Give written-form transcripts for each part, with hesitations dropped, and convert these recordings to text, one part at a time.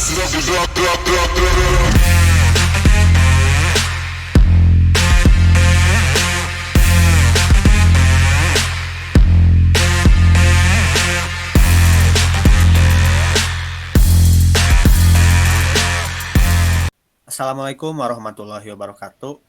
Assalamualaikum warahmatullahi wabarakatuh.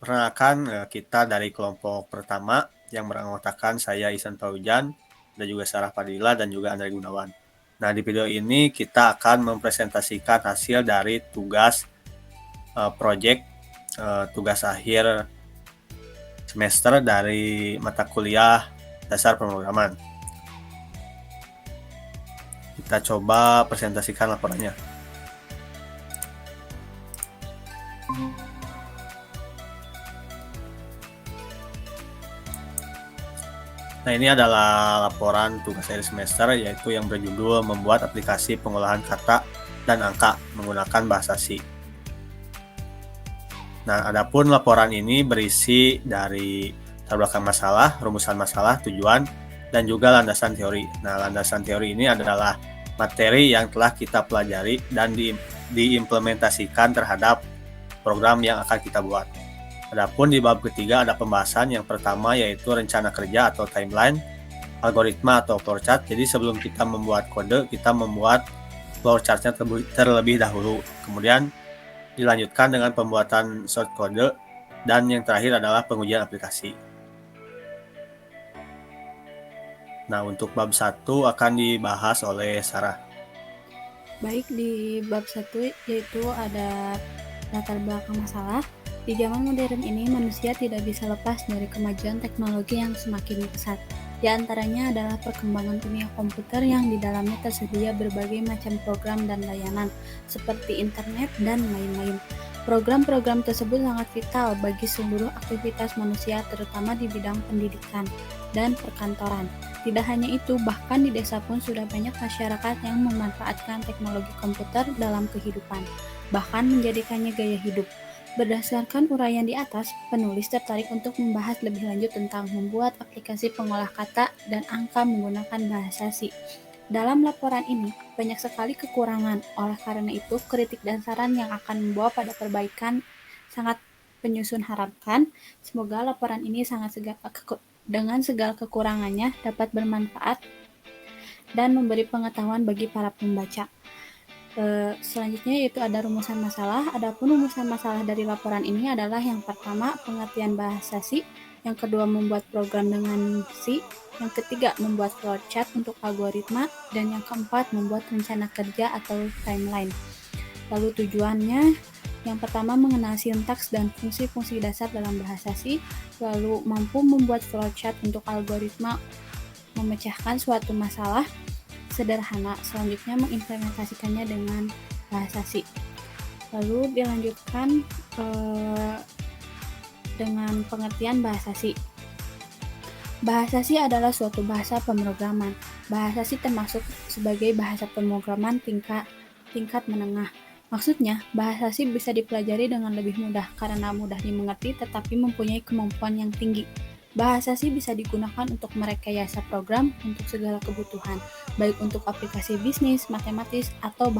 Perkenalkan, kita dari kelompok pertama yang beranggotakan saya Ihsan Fauzan dan juga Sarah Fadila dan juga Andre Gunawan. Nah, di video ini kita akan mempresentasikan hasil dari tugas project tugas akhir semester dari mata kuliah dasar pemrograman. Kita coba presentasikan laporannya. Nah, ini adalah laporan tugas akhir semester, yaitu yang berjudul membuat aplikasi pengolahan kata dan angka menggunakan bahasa C. Nah, adapun laporan ini berisi dari latar belakang masalah, rumusan masalah, tujuan, dan juga landasan teori. Nah, landasan teori ini adalah materi yang telah kita pelajari dan diimplementasikan terhadap program yang akan kita buat. Adapun di bab ketiga ada pembahasan yang pertama, yaitu rencana kerja atau timeline, algoritma atau flowchart. Jadi sebelum kita membuat kode, kita membuat flowchartnya terlebih dahulu. Kemudian dilanjutkan dengan pembuatan short kode, dan yang terakhir adalah pengujian aplikasi. Nah, untuk bab 1 akan dibahas oleh Sarah. Baik, di bab 1 yaitu ada latar belakang masalah. Di zaman modern ini, manusia tidak bisa lepas dari kemajuan teknologi yang semakin pesat. Di antaranya adalah perkembangan dunia komputer yang di dalamnya tersedia berbagai macam program dan layanan, seperti internet dan lain-lain. Program-program tersebut sangat vital bagi seluruh aktivitas manusia, terutama di bidang pendidikan dan perkantoran. Tidak hanya itu, bahkan di desa pun sudah banyak masyarakat yang memanfaatkan teknologi komputer dalam kehidupan, bahkan menjadikannya gaya hidup. Berdasarkan uraian di atas, penulis tertarik untuk membahas lebih lanjut tentang membuat aplikasi pengolah kata dan angka menggunakan bahasa C. Dalam laporan ini, banyak sekali kekurangan. Oleh karena itu, kritik dan saran yang akan membawa pada perbaikan sangat penyusun harapkan. Semoga laporan ini dengan segala kekurangannya dapat bermanfaat dan memberi pengetahuan bagi para pembaca. Selanjutnya yaitu ada rumusan masalah. Adapun rumusan masalah dari laporan ini adalah yang pertama, pengertian bahasa C, yang kedua, membuat program dengan C, yang ketiga, membuat flowchart untuk algoritma, dan yang keempat, membuat rencana kerja atau timeline. Lalu tujuannya, yang pertama, mengenal sintaks dan fungsi-fungsi dasar dalam bahasa C, lalu mampu membuat flowchart untuk algoritma memecahkan suatu masalah sederhana, selanjutnya mengimplementasikannya dengan bahasa C. Lalu dilanjutkan dengan pengertian bahasa C. Bahasa C adalah suatu bahasa pemrograman. Bahasa C termasuk sebagai bahasa pemrograman tingkat menengah. Maksudnya, bahasa C bisa dipelajari dengan lebih mudah karena mudah dimengerti tetapi mempunyai kemampuan yang tinggi. Bahasa C bisa digunakan untuk merekayasa program untuk segala kebutuhan, baik untuk aplikasi bisnis, matematis, atau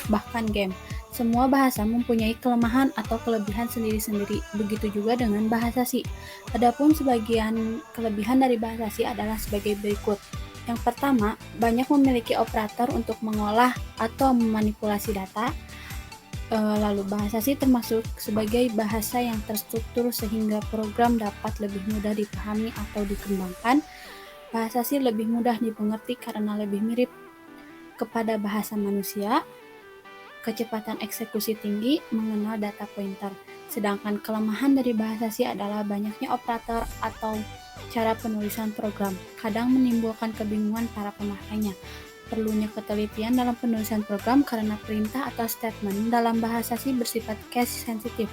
bahkan game. Semua bahasa mempunyai kelemahan atau kelebihan sendiri-sendiri, begitu juga dengan bahasa C. Adapun sebagian kelebihan dari bahasa C adalah sebagai berikut. Yang pertama, banyak memiliki operator untuk mengolah atau memanipulasi data. Lalu bahasa C termasuk sebagai bahasa yang terstruktur sehingga program dapat lebih mudah dipahami atau dikembangkan. Bahasa C lebih mudah dimengerti karena lebih mirip kepada bahasa manusia. Kecepatan eksekusi tinggi, mengenal data pointer. Sedangkan kelemahan dari bahasa C adalah banyaknya operator atau cara penulisan program, kadang menimbulkan kebingungan para pemakainya. Perlunya ketelitian dalam penulisan program karena perintah atau statement dalam bahasa C bersifat case sensitif.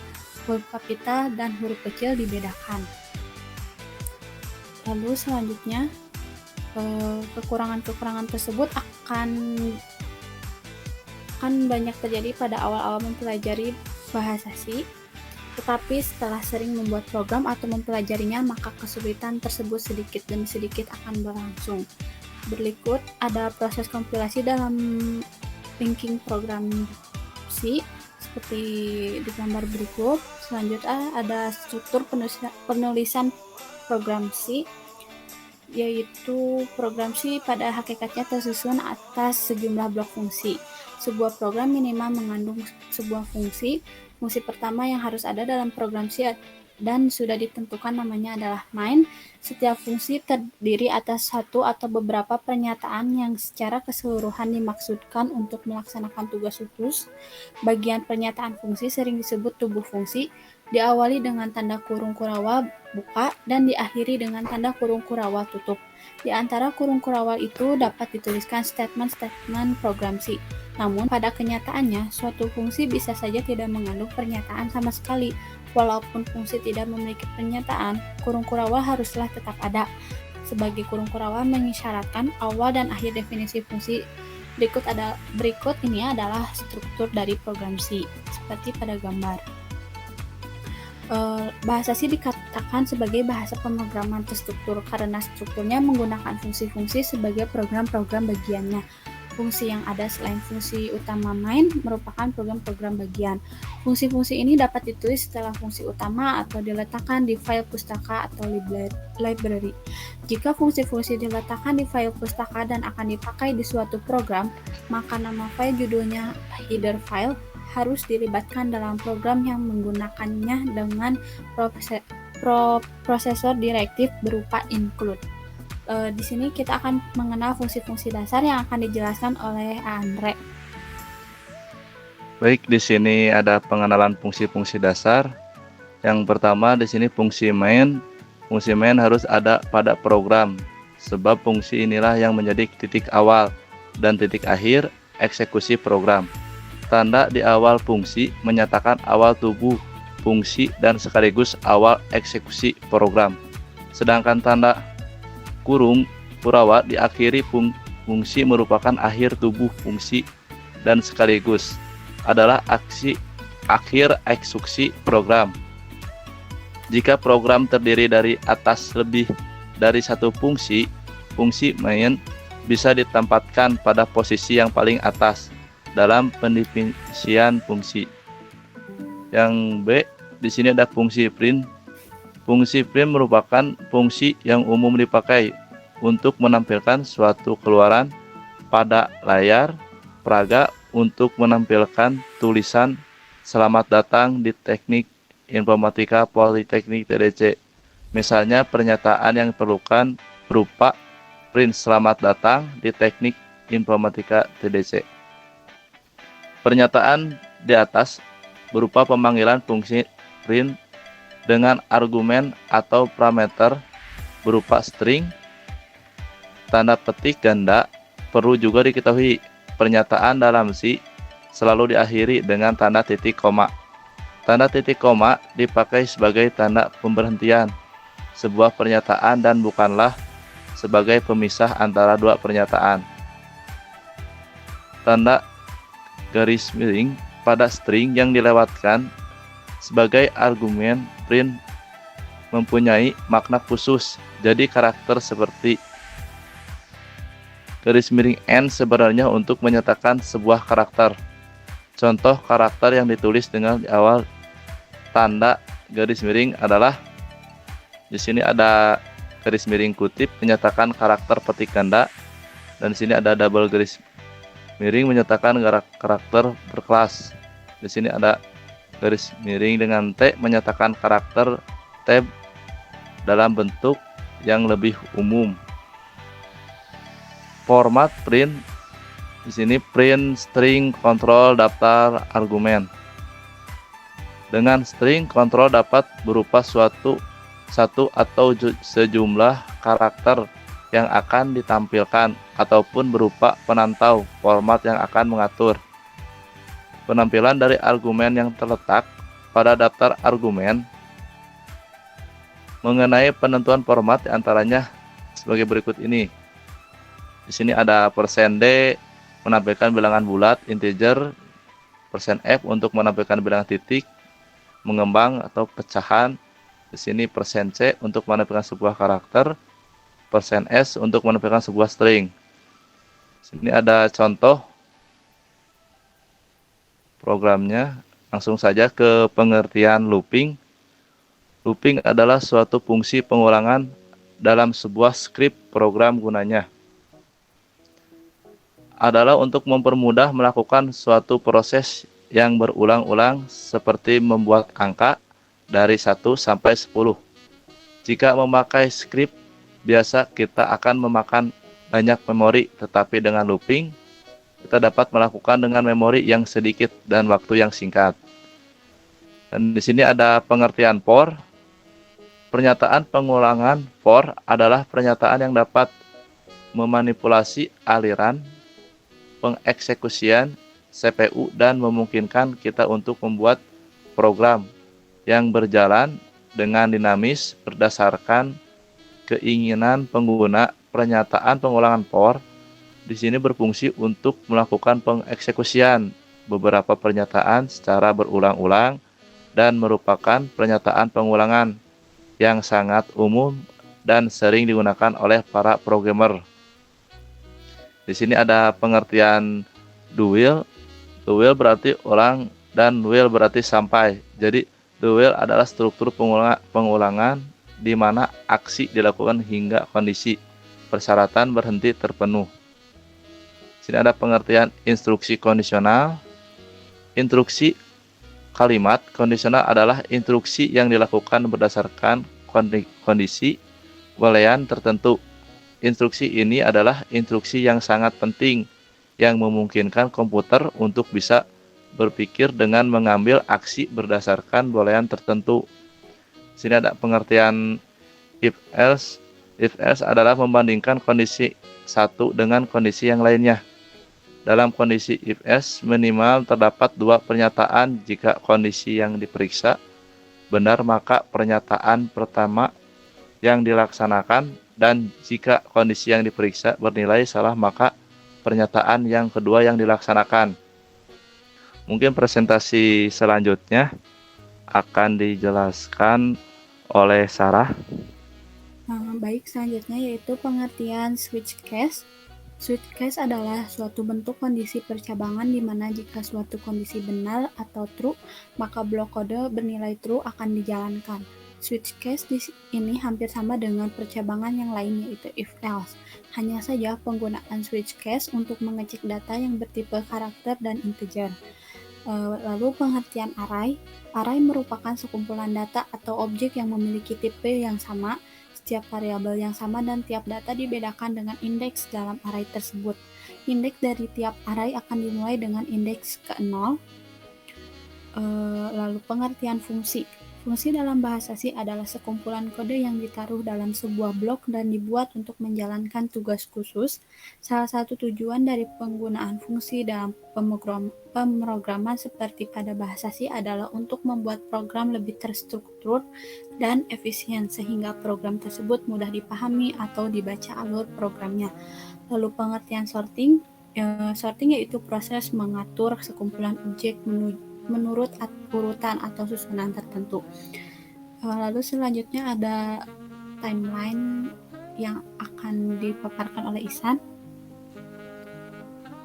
Huruf kapital dan huruf kecil dibedakan. Lalu selanjutnya, kekurangan-kekurangan tersebut akan banyak terjadi pada awal-awal mempelajari bahasa C. Tetapi setelah sering membuat program atau mempelajarinya, maka kesulitan tersebut sedikit demi sedikit akan berlangsung. Berikut ada proses kompilasi dalam linking program C seperti di gambar berikut. Selanjutnya ada struktur penulisan program C, yaitu program C pada hakikatnya tersusun atas sejumlah blok fungsi. Sebuah program minimal mengandung sebuah fungsi. Fungsi pertama yang harus ada dalam program C dan sudah ditentukan namanya adalah main. Setiap fungsi terdiri atas satu atau beberapa pernyataan yang secara keseluruhan dimaksudkan untuk melaksanakan tugas khusus. Bagian pernyataan fungsi sering disebut tubuh fungsi, diawali dengan tanda kurung kurawal buka dan diakhiri dengan tanda kurung kurawal tutup. Di antara kurung kurawal itu dapat dituliskan statement-statement program C. Namun, pada kenyataannya, suatu fungsi bisa saja tidak mengandung pernyataan sama sekali. Walaupun fungsi tidak memiliki pernyataan, kurung kurawal haruslah tetap ada. Sebagai kurung kurawal mengisyaratkan awal dan akhir definisi fungsi. Berikut ini adalah struktur dari program C, seperti pada gambar. Bahasa C dikatakan sebagai bahasa pemrograman terstruktur karena strukturnya menggunakan fungsi-fungsi sebagai program-program bagiannya. Fungsi yang ada selain fungsi utama main merupakan program-program bagian. Fungsi-fungsi ini dapat ditulis setelah fungsi utama atau diletakkan di file pustaka atau library. Jika fungsi-fungsi diletakkan di file pustaka dan akan dipakai di suatu program, maka nama file judulnya header file harus dilibatkan dalam program yang menggunakannya dengan prosesor direktif berupa include. Di sini kita akan mengenal fungsi-fungsi dasar yang akan dijelaskan oleh Andre. Baik, di sini ada pengenalan fungsi-fungsi dasar. Yang pertama di sini fungsi main. Fungsi main harus ada pada program, sebab fungsi inilah yang menjadi titik awal dan titik akhir eksekusi program. Tanda di awal fungsi menyatakan awal tubuh fungsi dan sekaligus awal eksekusi program. Sedangkan tanda kurung kurawal diakhiri fungsi merupakan akhir tubuh fungsi dan sekaligus adalah akhir eksekusi program. Jika program terdiri dari atas lebih dari satu fungsi, fungsi main bisa ditempatkan pada posisi yang paling atas dalam pendefinisian fungsi. Yang B, di sini ada fungsi print. Fungsi print merupakan fungsi yang umum dipakai untuk menampilkan suatu keluaran pada layar peraga untuk menampilkan tulisan selamat datang di Teknik Informatika Politeknik TDC. Misalnya pernyataan yang diperlukan berupa print selamat datang di Teknik Informatika TDC. Pernyataan di atas berupa pemanggilan fungsi print dengan argumen atau parameter berupa string, tanda petik ganda. Perlu juga diketahui pernyataan dalam C selalu diakhiri dengan tanda titik koma. Tanda titik koma dipakai sebagai tanda pemberhentian sebuah pernyataan dan bukanlah sebagai pemisah antara dua pernyataan. Tanda garis miring pada string yang dilewatkan sebagai argumen print mempunyai makna khusus. Jadi karakter seperti garis miring N sebenarnya untuk menyatakan sebuah karakter. Contoh karakter yang ditulis dengan di awal tanda garis miring adalah di sini ada garis miring kutip menyatakan karakter petik ganda, dan di sini ada double garis miring menyatakan karakter berkelas. Di sini ada garis miring dengan T menyatakan karakter tab dalam bentuk yang lebih umum. Format print di sini print string kontrol daftar argumen. Dengan string kontrol dapat berupa satu atau sejumlah karakter yang akan ditampilkan ataupun berupa penantau format yang akan mengatur penampilan dari argumen yang terletak pada daftar argumen. Mengenai penentuan format diantaranya sebagai berikut ini. Di sini ada %D menampilkan bilangan bulat integer, %F untuk menampilkan bilangan titik, mengembang atau pecahan. Di sini %C untuk menampilkan sebuah karakter, %S untuk menampilkan sebuah string. Di sini ada contoh programnya. Langsung saja ke pengertian looping. Looping adalah suatu fungsi pengulangan dalam sebuah skrip program. Gunanya adalah untuk mempermudah melakukan suatu proses yang berulang-ulang seperti membuat angka dari 1 sampai 10. Jika memakai skrip biasa kita akan memakan banyak memori, tetapi dengan looping kita dapat melakukan dengan memori yang sedikit dan waktu yang singkat. Dan di sini ada pengertian for. Pernyataan pengulangan for adalah pernyataan yang dapat memanipulasi aliran pengeksekusian CPU dan memungkinkan kita untuk membuat program yang berjalan dengan dinamis berdasarkan keinginan pengguna. Pernyataan pengulangan for di sini berfungsi untuk melakukan pengeksekusian beberapa pernyataan secara berulang-ulang dan merupakan pernyataan pengulangan yang sangat umum dan sering digunakan oleh para programmer. Di sini ada pengertian do will. Do will berarti ulang dan will berarti sampai. Jadi do will adalah struktur pengulangan di mana aksi dilakukan hingga kondisi persyaratan berhenti terpenuh. Di sini ada pengertian instruksi kondisional. Instruksi kalimat kondisional adalah instruksi yang dilakukan berdasarkan kondisi boolean tertentu. Instruksi ini adalah instruksi yang sangat penting yang memungkinkan komputer untuk bisa berpikir dengan mengambil aksi berdasarkan boolean tertentu. Di sini ada pengertian if else. If else adalah membandingkan kondisi satu dengan kondisi yang lainnya. Dalam kondisi if else minimal terdapat 2 pernyataan. Jika kondisi yang diperiksa benar maka pernyataan pertama yang dilaksanakan, dan jika kondisi yang diperiksa bernilai salah maka pernyataan yang kedua yang dilaksanakan. Mungkin presentasi selanjutnya akan dijelaskan oleh Sarah. Baik, selanjutnya yaitu pengertian switch case. Switch case adalah suatu bentuk kondisi percabangan di mana jika suatu kondisi benar atau true, maka blok kode bernilai true akan dijalankan. Switch case ini hampir sama dengan percabangan yang lain yaitu if else. Hanya saja penggunaan switch case untuk mengecek data yang bertipe karakter dan integer. Lalu pengertian array. Array merupakan sekumpulan data atau objek yang memiliki tipe yang sama, setiap variabel yang sama, dan tiap data dibedakan dengan indeks dalam array tersebut. Indeks dari tiap array akan dimulai dengan indeks ke-0. Lalu pengertian fungsi. Fungsi dalam bahasa C adalah sekumpulan kode yang ditaruh dalam sebuah blok dan dibuat untuk menjalankan tugas khusus. Salah satu tujuan dari penggunaan fungsi dalam pemrograman seperti pada bahasa C adalah untuk membuat program lebih terstruktur dan efisien sehingga program tersebut mudah dipahami atau dibaca alur programnya. Lalu pengertian sorting. Sorting yaitu proses mengatur sekumpulan objek menurut urutan atau susunan tertentu. Lalu selanjutnya ada timeline yang akan dipaparkan oleh Ihsan.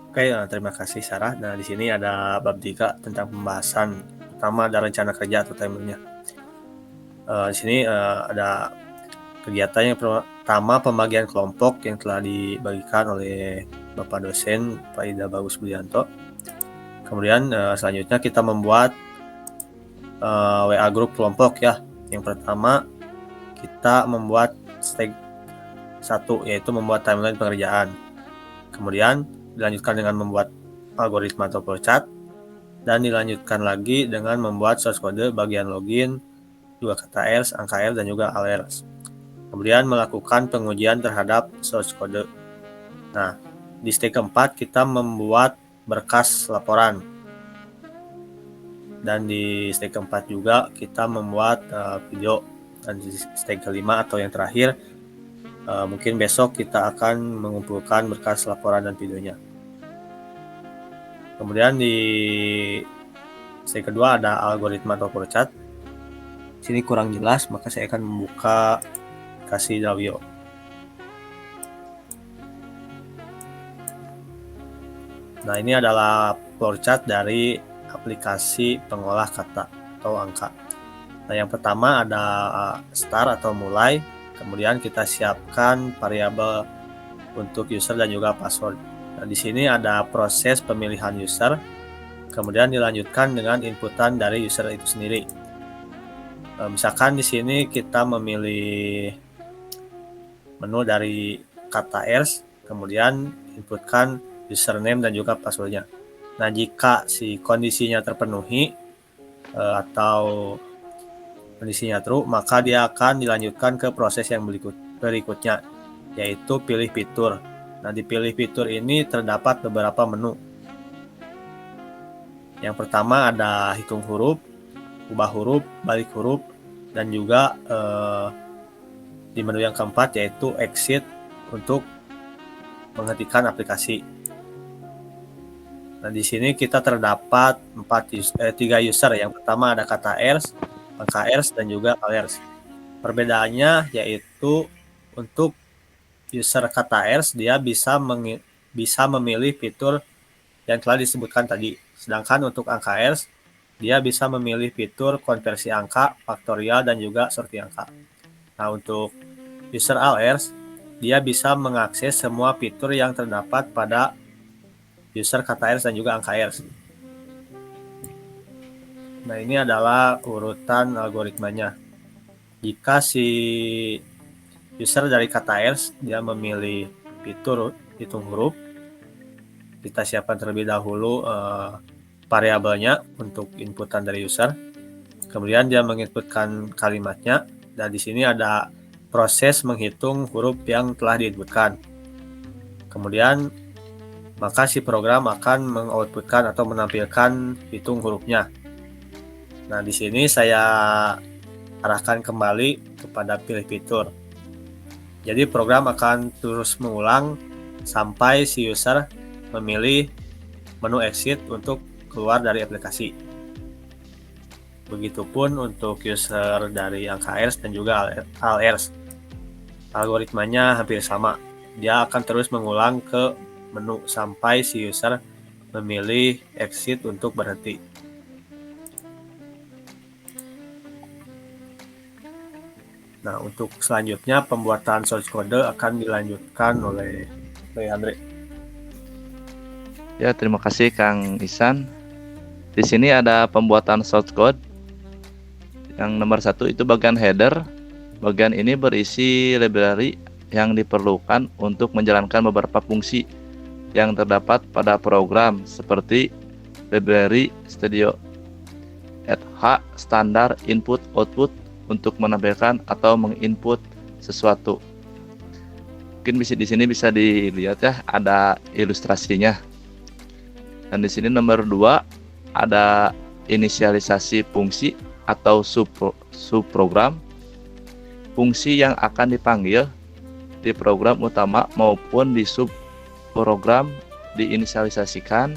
Oke, terima kasih Sarah. Nah, di sini ada bab 3 tentang pembahasan pertama ada rencana kerja atau timernya. Di sini ada kegiatan yang pertama pembagian kelompok yang telah dibagikan oleh Bapak dosen Pak Ida Bagus Budianto. Kemudian selanjutnya kita membuat WA group kelompok ya. Yang pertama kita membuat step 1 yaitu membuat timeline pengerjaan. Kemudian dilanjutkan dengan membuat algoritma atau flowchart dan dilanjutkan lagi dengan membuat source code bagian login, juga kata else, angka else dan juga else. Kemudian melakukan pengujian terhadap source code. Nah, di step keempat kita membuat berkas laporan. Dan di step keempat juga kita membuat video. Dan di step kelima atau yang terakhir mungkin besok kita akan mengumpulkan berkas laporan dan videonya. Kemudian di step kedua ada algoritma atau flowchart. Sini kurang jelas maka saya akan membuka aplikasi Drawio. Nah, ini adalah flowchart dari aplikasi pengolah kata atau angka. Nah, yang pertama ada start atau mulai, kemudian kita siapkan variabel untuk user dan juga password. Nah, di sini ada proses pemilihan user, kemudian dilanjutkan dengan inputan dari user itu sendiri. Misalkan di sini kita memilih menu dari kata ers, kemudian inputkan username dan juga passwordnya. Nah, jika si kondisinya terpenuhi atau kondisinya true, maka dia akan dilanjutkan ke proses yang berikutnya, yaitu pilih fitur. Nah, di pilih fitur ini terdapat beberapa menu. Yang pertama ada hitung huruf, ubah huruf, balik huruf, dan juga di menu yang keempat yaitu exit untuk menghentikan aplikasi. Nah, di sini kita terdapat 3 user. Yang pertama ada kata ers, angka ers, dan juga alias. Perbedaannya yaitu untuk user kata ers dia bisa memilih fitur yang telah disebutkan tadi. Sedangkan untuk angka ers dia bisa memilih fitur konversi angka, faktorial, dan juga sorti angka. Nah, untuk user alias dia bisa mengakses semua fitur yang terdapat pada user kata ers dan juga angka ers. Nah, ini adalah urutan algoritmanya. Jika si user dari kata ers dia memilih fitur hitung huruf, kita siapkan terlebih dahulu variabelnya untuk inputan dari user. Kemudian dia menginputkan kalimatnya, dan di sini ada proses menghitung huruf yang telah diinputkan. Kemudian maka si program akan mengoutputkan atau menampilkan hitung hurufnya. Nah, di sini saya arahkan kembali kepada pilih fitur. Jadi program akan terus mengulang sampai si user memilih menu exit untuk keluar dari aplikasi. Begitupun untuk user dari angka ers dan juga alias. Algoritmanya hampir sama. Dia akan terus mengulang ke menu sampai si user memilih exit untuk berhenti. Nah, untuk selanjutnya pembuatan source code akan dilanjutkan oleh Andre. Ya, terima kasih Kang Isan. Di sini ada pembuatan source code. Yang nomor 1 itu bagian header. Bagian ini berisi library yang diperlukan untuk menjalankan beberapa fungsi yang terdapat pada program seperti library studio eth standar input output untuk menampilkan atau menginput sesuatu. Mungkin di sini bisa dilihat ya, ada ilustrasinya. Dan di sini nomor 2 ada inisialisasi fungsi atau subprogram, fungsi yang akan dipanggil di program utama maupun di subprogram diinisialisasikan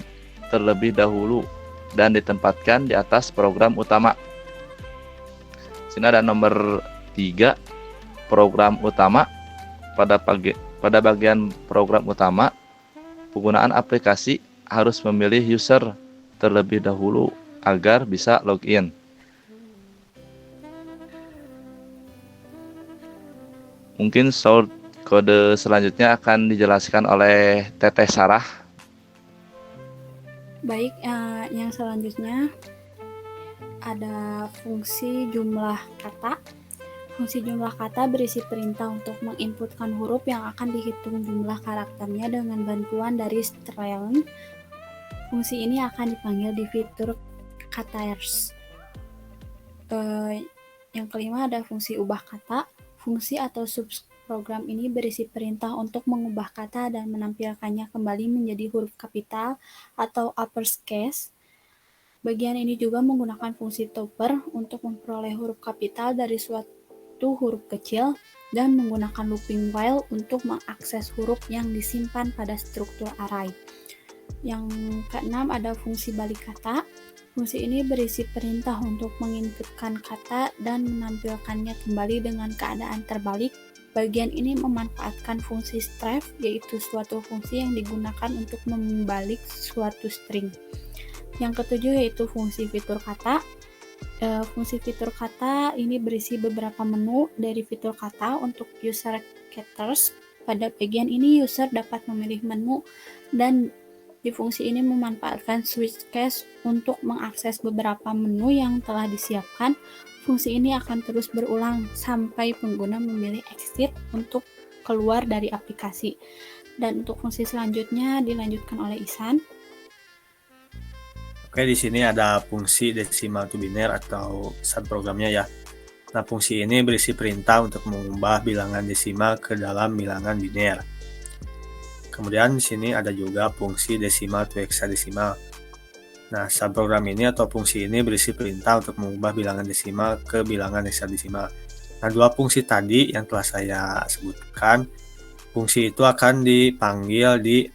terlebih dahulu dan ditempatkan di atas program utama. Sini ada nomor 3 program utama. Pada bagian program utama, penggunaan aplikasi harus memilih user terlebih dahulu agar bisa login. Mungkin source kode selanjutnya akan dijelaskan oleh Teteh Sarah. Baik, yang selanjutnya ada fungsi jumlah kata. Fungsi jumlah kata berisi perintah untuk menginputkan huruf yang akan dihitung jumlah karakternya dengan bantuan dari string. Fungsi ini akan dipanggil di fitur kata ers. Yang kelima ada fungsi ubah kata. Fungsi atau subprogram ini berisi perintah untuk mengubah kata dan menampilkannya kembali menjadi huruf kapital atau uppercase. Bagian ini juga menggunakan fungsi topper untuk memperoleh huruf kapital dari suatu huruf kecil dan menggunakan looping while untuk mengakses huruf yang disimpan pada struktur array. Yang keenam ada fungsi balik kata. Fungsi ini berisi perintah untuk menginputkan kata dan menampilkannya kembali dengan keadaan terbalik. Bagian ini memanfaatkan fungsi stripe, yaitu suatu fungsi yang digunakan untuk membalik suatu string. Yang ketujuh yaitu fungsi fitur kata. Fungsi fitur kata ini berisi beberapa menu dari fitur kata untuk user caters. Pada bagian ini user dapat memilih menu dan di fungsi ini memanfaatkan switch case untuk mengakses beberapa menu yang telah disiapkan. Fungsi ini akan terus berulang sampai pengguna memilih exit untuk keluar dari aplikasi. Dan untuk fungsi selanjutnya dilanjutkan oleh Ihsan. Oke, di sini ada fungsi decimal to biner atau subprogramnya ya. Nah, fungsi ini berisi perintah untuk mengubah bilangan desimal ke dalam bilangan biner. Kemudian di sini ada juga fungsi decimal to hexadesimal. Nah, subprogram ini atau fungsi ini berisi perintah untuk mengubah bilangan desimal ke bilangan hexadesimal. Nah, dua fungsi tadi yang telah saya sebutkan, fungsi itu akan dipanggil di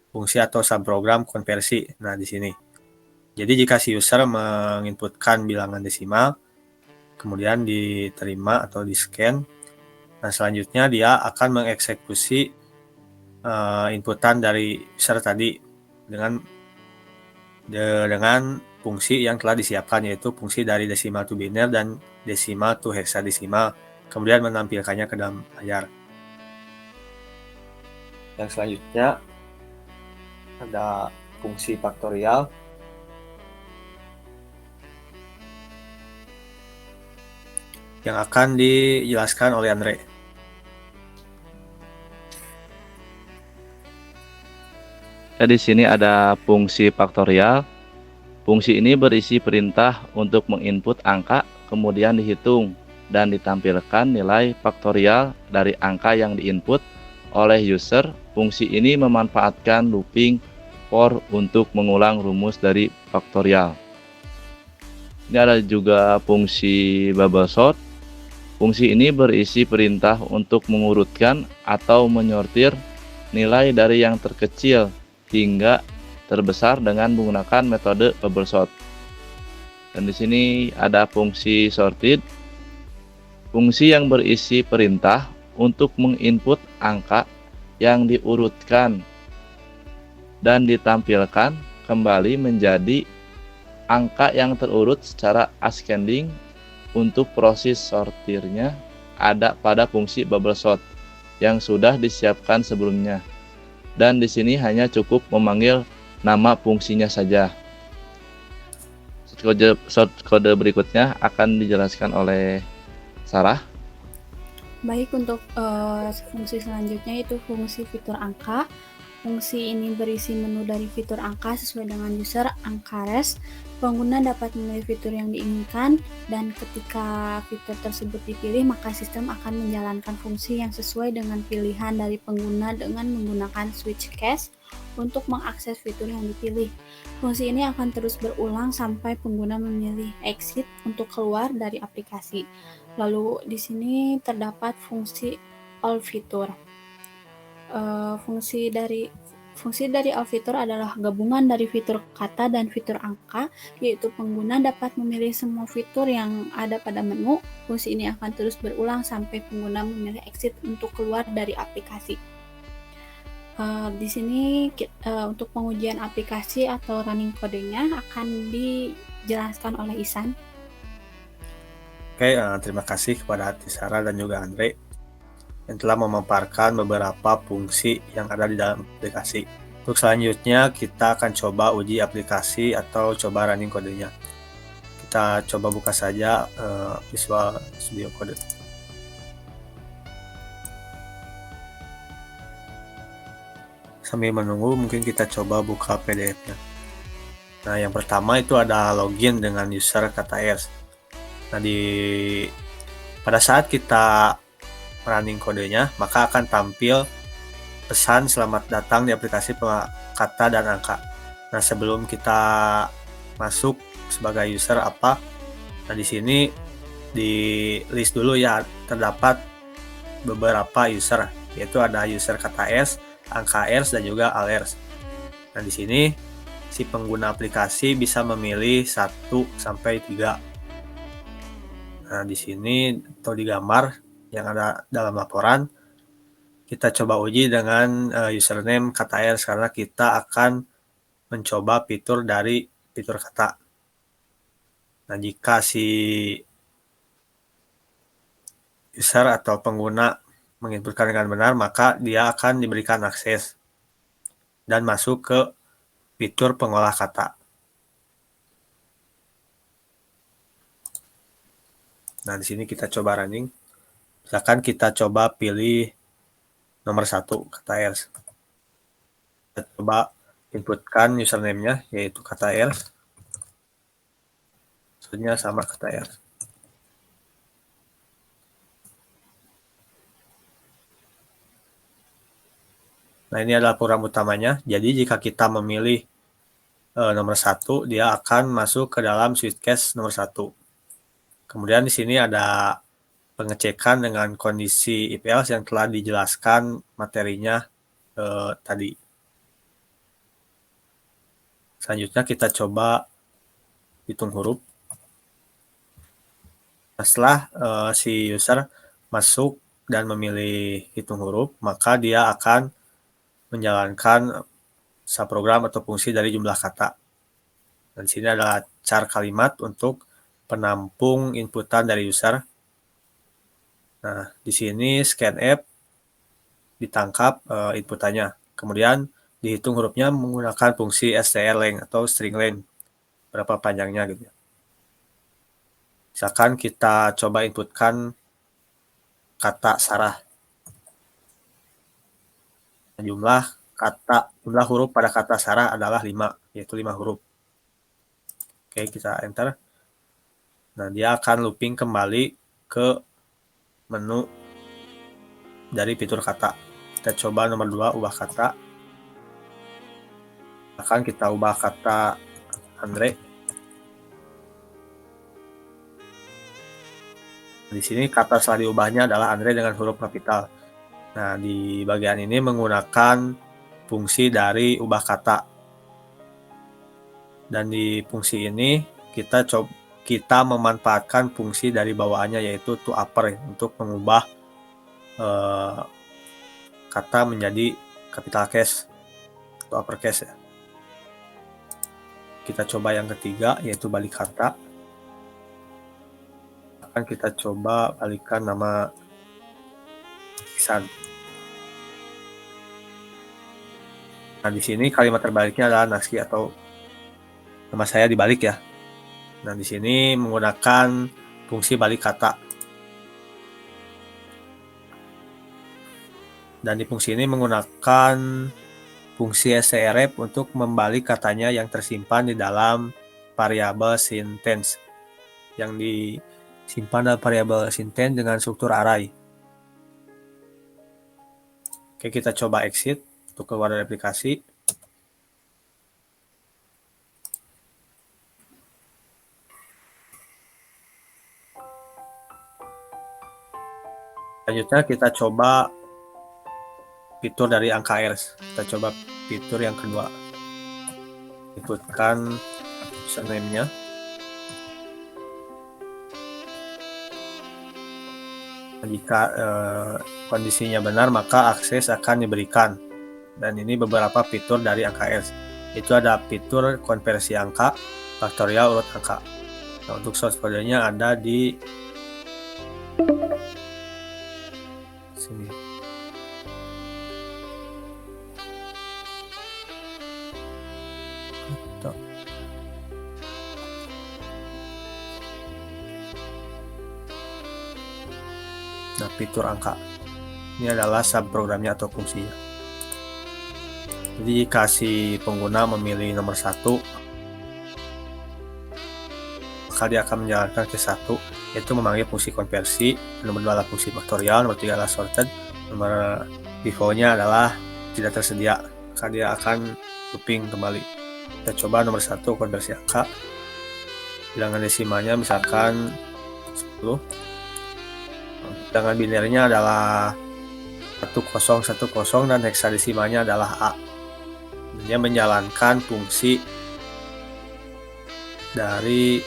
fungsi atau subprogram konversi. Nah, di sini. Jadi jika si user menginputkan bilangan desimal, kemudian diterima atau di-scan, nah selanjutnya dia akan mengeksekusi inputan dari user tadi dengan fungsi yang telah disiapkan, yaitu fungsi dari decimal to biner dan decimal to hexadesimal, kemudian menampilkannya ke dalam layar. Yang selanjutnya ada fungsi faktorial. Yang akan dijelaskan oleh Andre. Ya, di sini ada fungsi faktorial. Fungsi ini berisi perintah untuk menginput angka, kemudian dihitung dan ditampilkan nilai faktorial dari angka yang diinput oleh user. Fungsi ini memanfaatkan looping for untuk mengulang rumus dari faktorial. Ini ada juga fungsi bubble sort. Fungsi ini berisi perintah untuk mengurutkan atau menyortir nilai dari yang terkecil hingga terbesar dengan menggunakan metode bubble sort. Dan di sini ada fungsi sorted. Fungsi yang berisi perintah untuk menginput angka yang diurutkan dan ditampilkan kembali menjadi angka yang terurut secara ascending. Untuk proses sortirnya ada pada fungsi bubble sort yang sudah disiapkan sebelumnya. Dan di sini hanya cukup memanggil nama fungsinya saja. Kode berikutnya akan dijelaskan oleh Sarah. Baik, untuk fungsi selanjutnya itu fungsi fitur angka. Fungsi ini berisi menu dari fitur angka sesuai dengan user angka res. Pengguna dapat memilih fitur yang diinginkan dan ketika fitur tersebut dipilih maka sistem akan menjalankan fungsi yang sesuai dengan pilihan dari pengguna dengan menggunakan switch case untuk mengakses fitur yang dipilih. Fungsi ini akan terus berulang sampai pengguna memilih exit untuk keluar dari aplikasi. Lalu di sini terdapat fungsi all feature. Fungsi dari all feature adalah gabungan dari fitur kata dan fitur angka, yaitu pengguna dapat memilih semua fitur yang ada pada menu. Fungsi ini akan terus berulang sampai pengguna memilih exit untuk keluar dari aplikasi. Di sini untuk pengujian aplikasi atau running kodenya akan dijelaskan oleh Ihsan. Oke, terima kasih kepada Tisara dan juga Andre yang telah memaparkan beberapa fungsi yang ada di dalam aplikasi. Untuk selanjutnya kita akan coba uji aplikasi atau coba running kodenya. Kita coba buka saja Visual Studio Code. Sambil menunggu mungkin kita coba buka PDF-nya. Nah, yang pertama itu ada login dengan user KTS. Nah, pada saat kita running kodenya, maka akan tampil pesan selamat datang di aplikasi kata dan angka. Nah, sebelum kita masuk sebagai user apa, nah di sini di list dulu ya, terdapat beberapa user, yaitu ada user KTS, angka ers dan juga alers. Nah, di sini si pengguna aplikasi bisa memilih 1 sampai 3. Nah, di sini atau di gambar yang ada dalam laporan, kita coba uji dengan username KTR karena kita akan mencoba fitur dari fitur kata. Nah, jika si user atau pengguna menginputkan dengan benar, maka dia akan diberikan akses dan masuk ke fitur pengolah kata. Nah, di sini kita coba running. Misalkan kita coba pilih nomor 1, kata else. Kita coba inputkan username-nya, yaitu kata else. Maksudnya sama kata else. Nah, ini adalah program utamanya. Jadi, jika kita memilih nomor 1, dia akan masuk ke dalam switch case nomor 1. Kemudian di sini ada pengecekan dengan kondisi if else yang telah dijelaskan materinya tadi. Selanjutnya kita coba hitung huruf. Nah, setelah si user masuk dan memilih hitung huruf, maka dia akan menjalankan subprogram atau fungsi dari jumlah kata. Dan di sini adalah char kalimat untuk penampung inputan dari user. Nah, di sini scanf ditangkap inputannya. Kemudian dihitung hurufnya menggunakan fungsi strlength atau string length, berapa panjangnya gitu. Misalkan kita coba inputkan kata Sarah. Jumlah huruf pada kata Sarah adalah 5, yaitu 5 huruf. Oke, kita enter. Nah, dia akan looping kembali ke menu dari fitur kata. Kita coba nomor 2, ubah kata. Akan kita ubah kata Andre. Di sini kata setelah diubahnya adalah Andre dengan huruf kapital. Nah, di bagian ini menggunakan fungsi dari ubah kata. Dan di fungsi ini kita memanfaatkan fungsi dari bawaannya, yaitu to upper, untuk mengubah kata menjadi capital case atau uppercase ya. Kita coba yang ketiga, yaitu balik kata. Akan kita coba balikan nama Iksan. Nah, di sini kalimat terbaliknya adalah Naski, atau nama saya dibalik ya. Nah, di sini menggunakan fungsi balik kata. Dan di fungsi ini menggunakan fungsi strf untuk membalik katanya yang tersimpan di dalam variabel sentence. Yang disimpan dalam variabel sentence dengan struktur array. Oke, kita coba exit untuk keluar dari aplikasi. Selanjutnya kita coba fitur dari angka else. Kita coba fitur yang kedua. Inputkan username-nya. Jika kondisinya benar, maka akses akan diberikan. Dan ini beberapa fitur dari angka else. Itu ada fitur konversi angka, faktorial urut angka. Nah, untuk source kodenya ada di sini. Nah, fitur angka ini adalah subprogramnya atau fungsinya. Jadi jika si pengguna memilih nomor 1, maka dia akan menjalankan case 1, yaitu memanggil fungsi konversi. Nomor 2 adalah fungsi faktorial, nomor 3 adalah sorted, nomor pivotnya adalah tidak tersedia, maka dia akan looping kembali. Kita coba nomor 1 konversi angka. Bilangan desimalnya misalkan 10. Bilangan binernya adalah 1010 dan heksadesimalnya adalah A. Dia menjalankan fungsi dari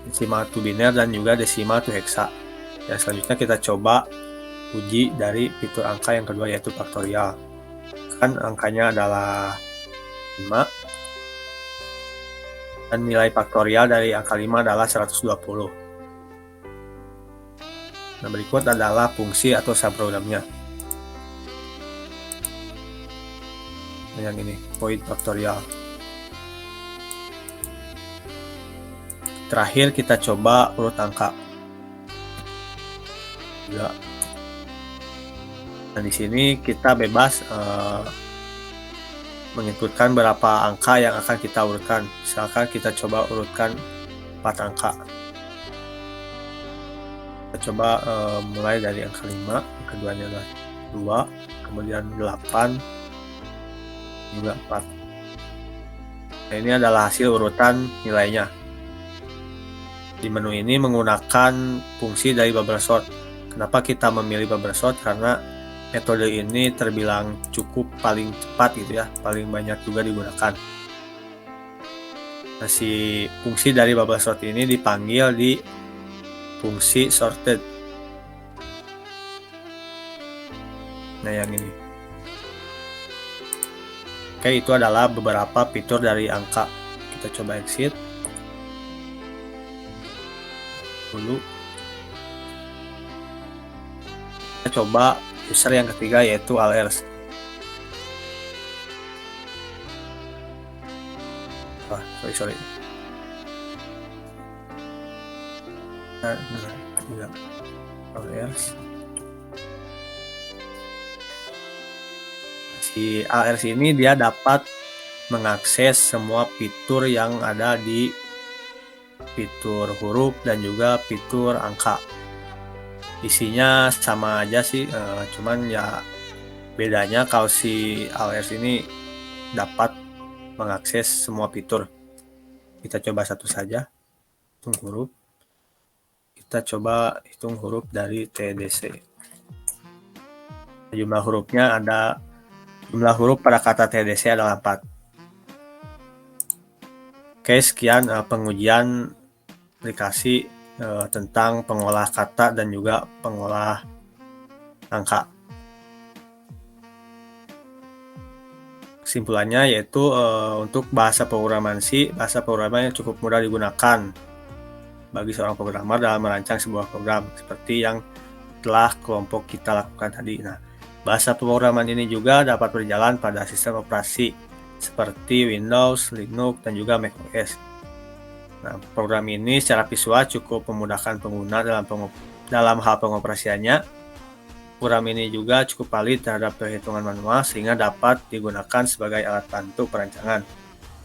desimal to biner dan juga desimal to heksa. Dan selanjutnya kita coba uji dari fitur angka yang kedua, yaitu faktorial. Kan angkanya adalah 5, Dan nilai faktorial dari angka 5 adalah 120. Nah, berikut adalah fungsi atau subprogramnya. Yang ini, point faktorial. Terakhir kita coba urut angka. Ya. Nah, di sini kita bebas menginputkan berapa angka yang akan kita urutkan. Misalkan kita coba urutkan 4 angka. Kita coba mulai dari angka 5, yang keduanya adalah 2, kemudian 8, juga 4. Nah, ini adalah hasil urutan nilainya. Di menu ini menggunakan fungsi dari bubble sort. Kenapa kita memilih bubble sort? Karena metode ini terbilang cukup paling cepat gitu ya, paling banyak juga digunakan. Nah, si fungsi dari bubble sort ini dipanggil di fungsi sorted. Nah, yang ini. Oke, itu adalah beberapa fitur dari angka. Kita coba exit dulu. Kita coba user yang ketiga yaitu all-else. Sorry. Nah, all-else. Si all-else ini dia dapat mengakses semua fitur yang ada di fitur huruf dan juga fitur angka. Isinya sama aja sih, cuman ya bedanya kalau si all-else ini dapat mengakses semua fitur. Kita coba satu saja, hitung huruf. Kita coba hitung huruf dari TDC. Jumlah huruf pada kata TDC adalah 4. Oke, sekian pengujian aplikasi tentang pengolah kata dan juga pengolah angka. Kesimpulannya yaitu untuk bahasa pemrograman C, bahasa pemrograman yang cukup mudah digunakan bagi seorang programmer dalam merancang sebuah program seperti yang telah kelompok kita lakukan tadi. Nah, bahasa pemrograman ini juga dapat berjalan pada sistem operasi seperti Windows, Linux, dan juga macOS. Nah, program ini secara visual cukup memudahkan pengguna dalam hal pengoperasiannya. Program ini juga cukup valid terhadap perhitungan manual sehingga dapat digunakan sebagai alat bantu perancangan.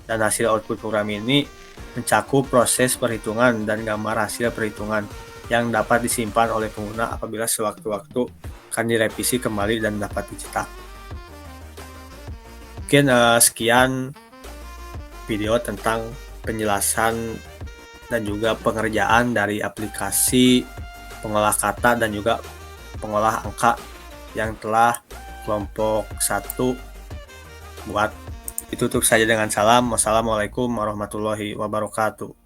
Dan hasil output program ini mencakup proses perhitungan dan gambar hasil perhitungan yang dapat disimpan oleh pengguna apabila sewaktu-waktu akan direvisi kembali dan dapat dicetak. Mungkin sekian video tentang penjelasan dan juga pengerjaan dari aplikasi pengolah kata dan juga pengolah angka yang telah kelompok 1 buat. Ditutup saja dengan salam. Wassalamualaikum warahmatullahi wabarakatuh.